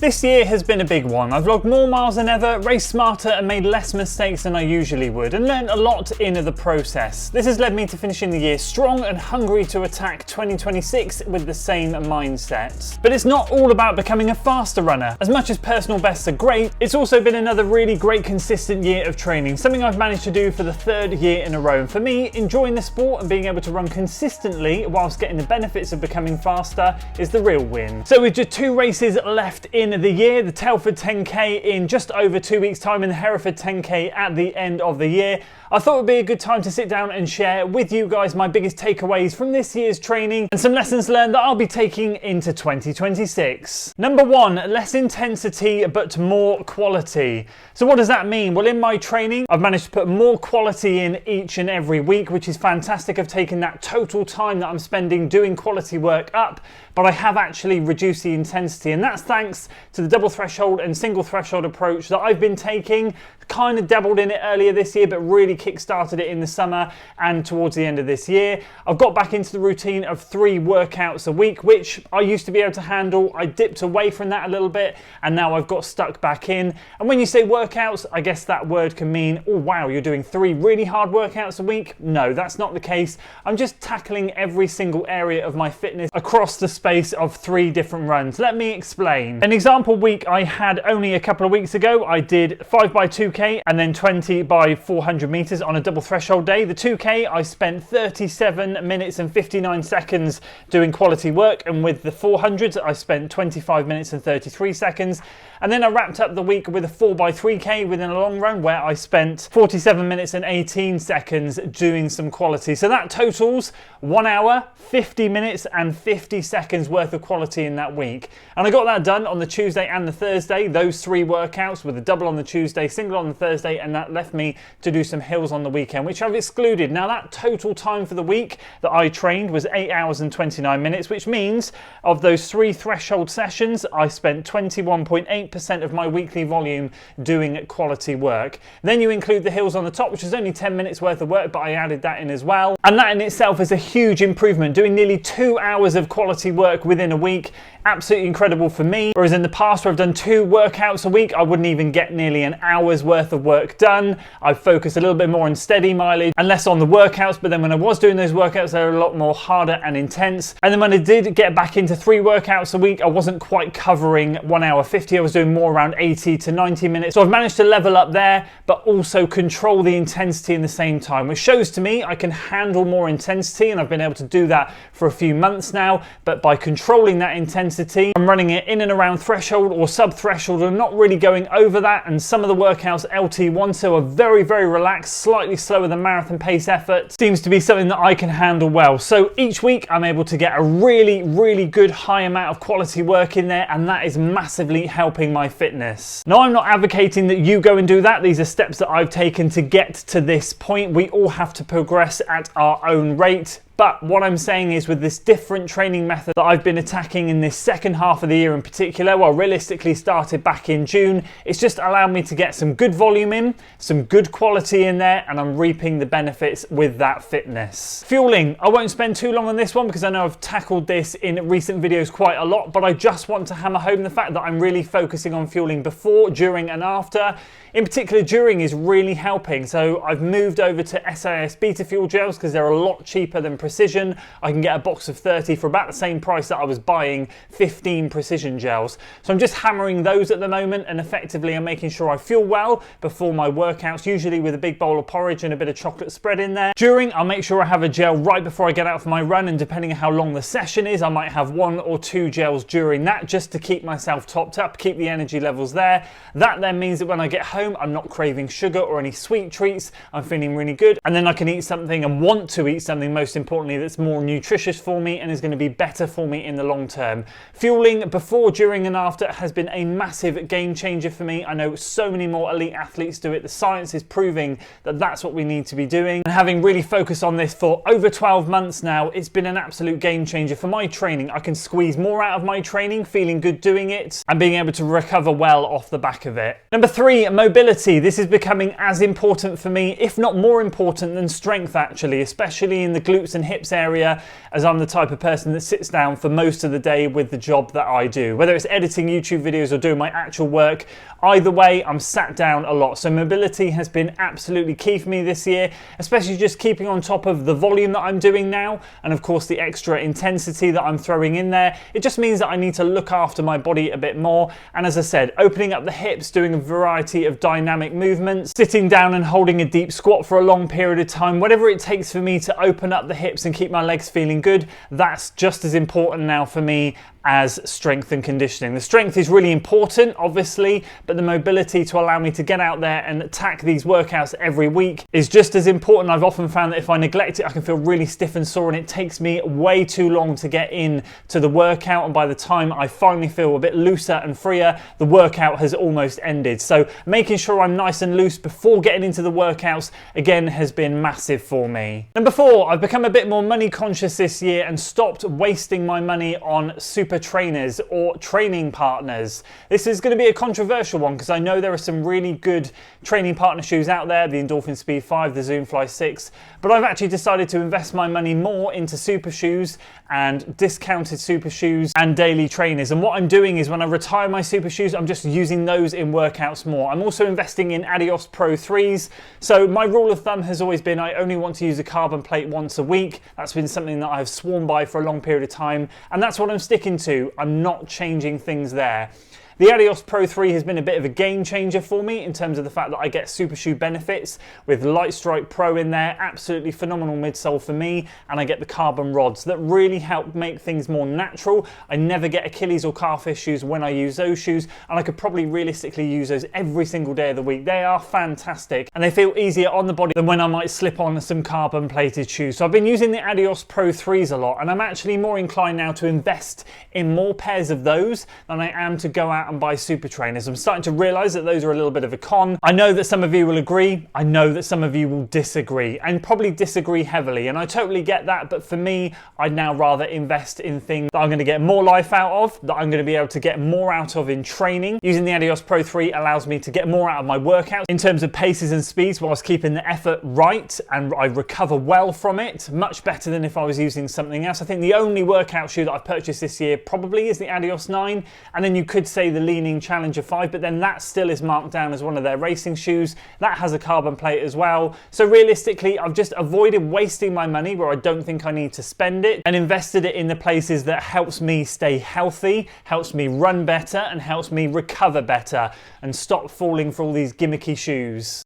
This year has been a big one. I've logged more miles than ever, raced smarter and made less mistakes than I usually would, and learned a lot in the process. This has led me to finishing the year strong and hungry to attack 2026 with the same mindset. But it's not all about becoming a faster runner. As much as personal bests are great, it's also been another really great consistent year of training, something I've managed to do for the third year in a row. And for me, enjoying the sport and being able to run consistently whilst getting the benefits of becoming faster is the real win. So with just 2 races left in the year, the Telford 10K in just over 2 weeks time and the Hereford 10K at the end of the year, I thought it would be a good time to sit down and share with you guys my biggest takeaways from this year's training and some lessons learned that I'll be taking into 2026. Number 1, less intensity but more quality. So what does that mean? Well, in my training, I've managed to put more quality in each and every week, which is fantastic. I've taken that total time that I'm spending doing quality work up, but I have actually reduced the intensity, and that's thanks to the double threshold and single threshold approach that I've been taking. Kind of dabbled in it earlier this year, but really kick-started it in the summer and towards the end of this year. I've got back into the routine of 3 workouts a week, which I used to be able to handle. I dipped away from that a little bit, and now I've got stuck back in. And when you say workouts, I guess that word can mean, oh wow, you're doing 3 really hard workouts a week. No, that's not the case. I'm just tackling every single area of my fitness across the space of 3 different runs. Let me explain. An example week I had only a couple of weeks ago, I did 5x2K and then 20 by 400 meters on a double threshold day. The 2K, I spent 37 minutes and 59 seconds doing quality work, and with the 400s, I spent 25 minutes and 33 seconds. And then I wrapped up the week with a 4x3K within a long run where I spent 47 minutes and 18 seconds doing some quality. So that totals 1 hour, 50 minutes and 50 seconds worth of quality in that week. And I got that done on the Tuesday and the Thursday, those 3 workouts with a double on the Tuesday, single on the Thursday, and that left me to do some hills on the weekend, which I've excluded. Now that total time for the week that I trained was 8 hours and 29 minutes, which means of those 3 threshold sessions, I spent 21.8% of my weekly volume doing quality work. Then you include the hills on the top, which is only 10 minutes worth of work, but I added that in as well. And that in itself is a huge improvement, doing nearly 2 hours of quality work within a week. Absolutely incredible for me. Whereas in the past where I've done 2 workouts a week, I wouldn't even get nearly an hour's worth of work done. I've focused a little bit more on steady mileage and less on the workouts, but then when I was doing those workouts, they were a lot more harder and intense. And then when I did get back into 3 workouts a week, I wasn't quite covering 1 hour 50. I was doing more around 80 to 90 minutes. So I've managed to level up there, but also control the intensity in the same time, which shows to me I can handle more intensity, and I've been able to do that for a few months now. But by controlling that intensity, I'm running it in and around threshold or sub-threshold and not really going over that. And some of the workouts LT1 so are very, very relaxed, slightly slower than marathon pace effort. Seems to be something that I can handle well. So each week I'm able to get a really, really good high amount of quality work in there, and that is massively helping my fitness. Now, I'm not advocating that you go and do that. These are steps that I've taken to get to this point. We all have to progress at our own rate. But what I'm saying is, with this different training method that I've been attacking in this second half of the year in particular, well, realistically started back in June, it's just allowed me to get some good volume in, some good quality in there, and I'm reaping the benefits with that fitness. Fueling, I won't spend too long on this one because I know I've tackled this in recent videos quite a lot, but I just want to hammer home the fact that I'm really focusing on fueling before, during, and after. In particular, during is really helping. So I've moved over to SAS Beta Fuel gels because they're a lot cheaper than Precision. I can get a box of 30 for about the same price that I was buying 15 Precision gels. So I'm just hammering those at the moment, and effectively I'm making sure I fuel well before my workouts, usually with a big bowl of porridge and a bit of chocolate spread in there. During, I'll make sure I have a gel right before I get out for my run, and depending on how long the session is, I might have 1 or 2 gels during that just to keep myself topped up, keep the energy levels there. That then means that when I get home, I'm not craving sugar or any sweet treats. I'm feeling really good, and then I can eat something and want to eat something, most importantly, that's more nutritious for me and is going to be better for me in the long term. Fueling before, during, and after has been a massive game changer for me. I know so many more elite athletes do it. The science is proving that that's what we need to be doing, and having really focused on this for over 12 months now, it's been an absolute game changer for my training. I can squeeze more out of my training, feeling good doing it, and being able to recover well off the back of it. Number 3, mobility. This is becoming as important for me, if not more important than strength actually, especially in the glutes and hips area, as I'm the type of person that sits down for most of the day with the job that I do. Whether it's editing YouTube videos or doing my actual work, either way, I'm sat down a lot. So mobility has been absolutely key for me this year, especially just keeping on top of the volume that I'm doing now, and of course the extra intensity that I'm throwing in there. It just means that I need to look after my body a bit more. And as I said, opening up the hips, doing a variety of dynamic movements, sitting down and holding a deep squat for a long period of time, whatever it takes for me to open up the hips and keep my legs feeling good, that's just as important now for me as strength and conditioning. The strength is really important, obviously, but the mobility to allow me to get out there and attack these workouts every week is just as important. I've often found that if I neglect it, I can feel really stiff and sore, and it takes me way too long to get in to the workout, and by the time I finally feel a bit looser and freer, the workout has almost ended. So making sure I'm nice and loose before getting into the workouts, again, has been massive for me. Number 4, I've become a bit more money conscious this year and stopped wasting my money on super trainers or training partners. This is going to be a controversial one because I know there are some really good training partner shoes out there, the Endorphin Speed 5, the Zoom Fly 6, but I've actually decided to invest my money more into super shoes and discounted super shoes and daily trainers. And what I'm doing is when I retire my super shoes, I'm just using those in workouts more. I'm also investing in Adios Pro 3s. So my rule of thumb has always been I only want to use a carbon plate once a week. That's been something that I've sworn by for a long period of time, and that's what I'm sticking to. I'm not changing things there. The Adios Pro 3 has been a bit of a game changer for me in terms of the fact that I get super shoe benefits with Light Strike Pro in there, absolutely phenomenal midsole for me, and I get the carbon rods that really help make things more natural. I never get Achilles or calf issues when I use those shoes, and I could probably realistically use those every single day of the week. They are fantastic, and they feel easier on the body than when I might slip on some carbon plated shoes. So I've been using the Adios Pro 3s a lot, and I'm actually more inclined now to invest in more pairs of those than I am to go out and buy super trainers. I'm starting to realize that those are a little bit of a con. I know that some of you will agree. I know that some of you will disagree, and probably disagree heavily, and I totally get that. But for me, I'd now rather invest in things that I'm going to get more life out of, that I'm going to be able to get more out of in training. Using the Adios Pro 3 allows me to get more out of my workouts in terms of paces and speeds whilst keeping the effort right, and I recover well from it, much better than if I was using something else. I think the only workout shoe that I've purchased this year probably is the Adios 9, and then you could say the Leaning Challenger 5, but then that still is marked down as one of their racing shoes. That has a carbon plate as well. So realistically, I've just avoided wasting my money where I don't think I need to spend it, and invested it in the places that helps me stay healthy, helps me run better, and helps me recover better and stop falling for all these gimmicky shoes.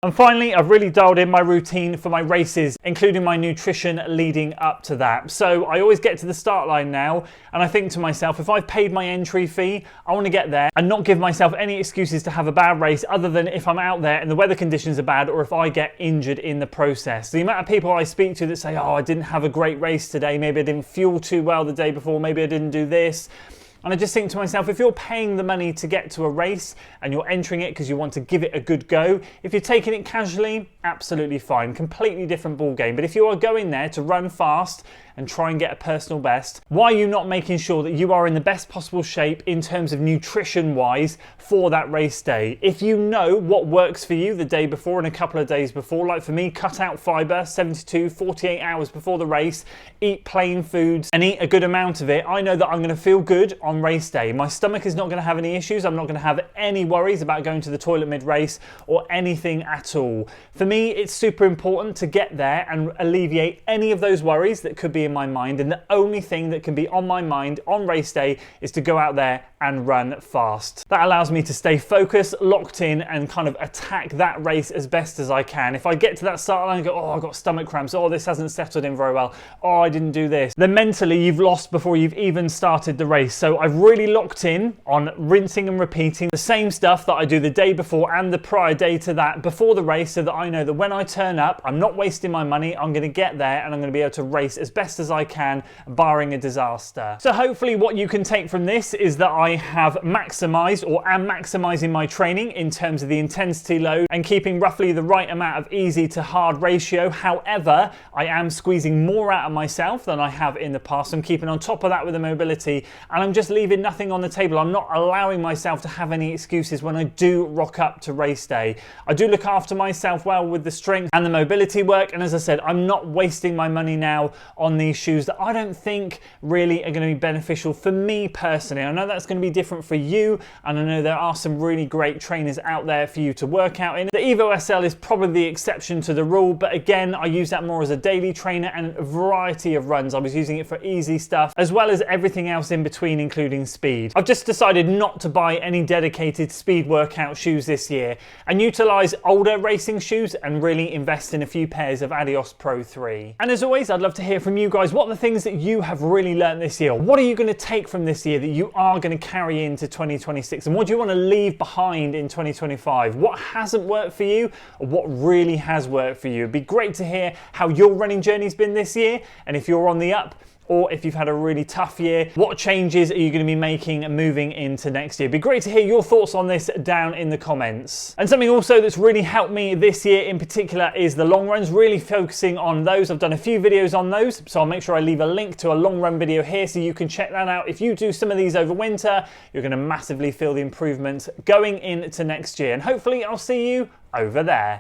And finally, I've really dialed in my routine for my races, including my nutrition leading up to that. So I always get to the start line now, and I think to myself, if I've paid my entry fee, I want to get there and not give myself any excuses to have a bad race, other than if I'm out there and the weather conditions are bad, or if I get injured in the process. The amount of people I speak to that say, oh, I didn't have a great race today, maybe I didn't fuel too well the day before, maybe I didn't do this. And I just think to myself, if you're paying the money to get to a race and you're entering it because you want to give it a good go, if you're taking it casually, absolutely fine, completely different ball game. But if you are going there to run fast and try and get a personal best, why are you not making sure that you are in the best possible shape in terms of nutrition wise for that race day? If you know what works for you the day before and a couple of days before, like for me, cut out fiber 72, 48 hours before the race, eat plain foods and eat a good amount of it, I know that I'm going to feel good on race day. My stomach is not going to have any issues. I'm not going to have any worries about going to the toilet mid-race or anything at all. For me, it's super important to get there and alleviate any of those worries that could be in my mind, and the only thing that can be on my mind on race day is to go out there and run fast. That allows me to stay focused, locked in, and kind of attack that race as best as I can. If I get to that start line and go, oh, I've got stomach cramps, oh, this hasn't settled in very well, oh, I didn't do this, then mentally you've lost before you've even started the race. So I've really locked in on rinsing and repeating the same stuff that I do the day before and the prior day to that before the race, so that I know that when I turn up, I'm not wasting my money, I'm going to get there and I'm going to be able to race as best best as I can, barring a disaster. So hopefully what you can take from this is that I have maximised or am maximising my training in terms of the intensity load and keeping roughly the right amount of easy to hard ratio. However, I am squeezing more out of myself than I have in the past. I'm keeping on top of that with the mobility, and I'm just leaving nothing on the table. I'm not allowing myself to have any excuses when I do rock up to race day. I do look after myself well with the strength and the mobility work, and as I said, I'm not wasting my money now on these shoes that I don't think really are going to be beneficial for me personally. I know that's going to be different for you, and I know there are some really great trainers out there for you to work out in. The Evo SL is probably the exception to the rule, but again, I use that more as a daily trainer and a variety of runs. I was using it for easy stuff as well as everything else in between, including speed. I've just decided not to buy any dedicated speed workout shoes this year and utilize older racing shoes and really invest in a few pairs of Adios Pro 3. And as always, I'd love to hear from you guys. What are the things that you have really learned this year? What are you going to take from this year that you are going to carry into 2026? And what do you want to leave behind in 2025? What hasn't worked for you, or what really has worked for you? It'd be great to hear how your running journey's been this year, and if you're on the up, or if you've had a really tough year, what changes are you going to be making and moving into next year? It'd be great to hear your thoughts on this down in the comments. And something also that's really helped me this year in particular is the long runs, really focusing on those. I've done a few videos on those, so I'll make sure I leave a link to a long run video here so you can check that out. If you do some of these over winter, you're going to massively feel the improvements going into next year. And hopefully I'll see you over there.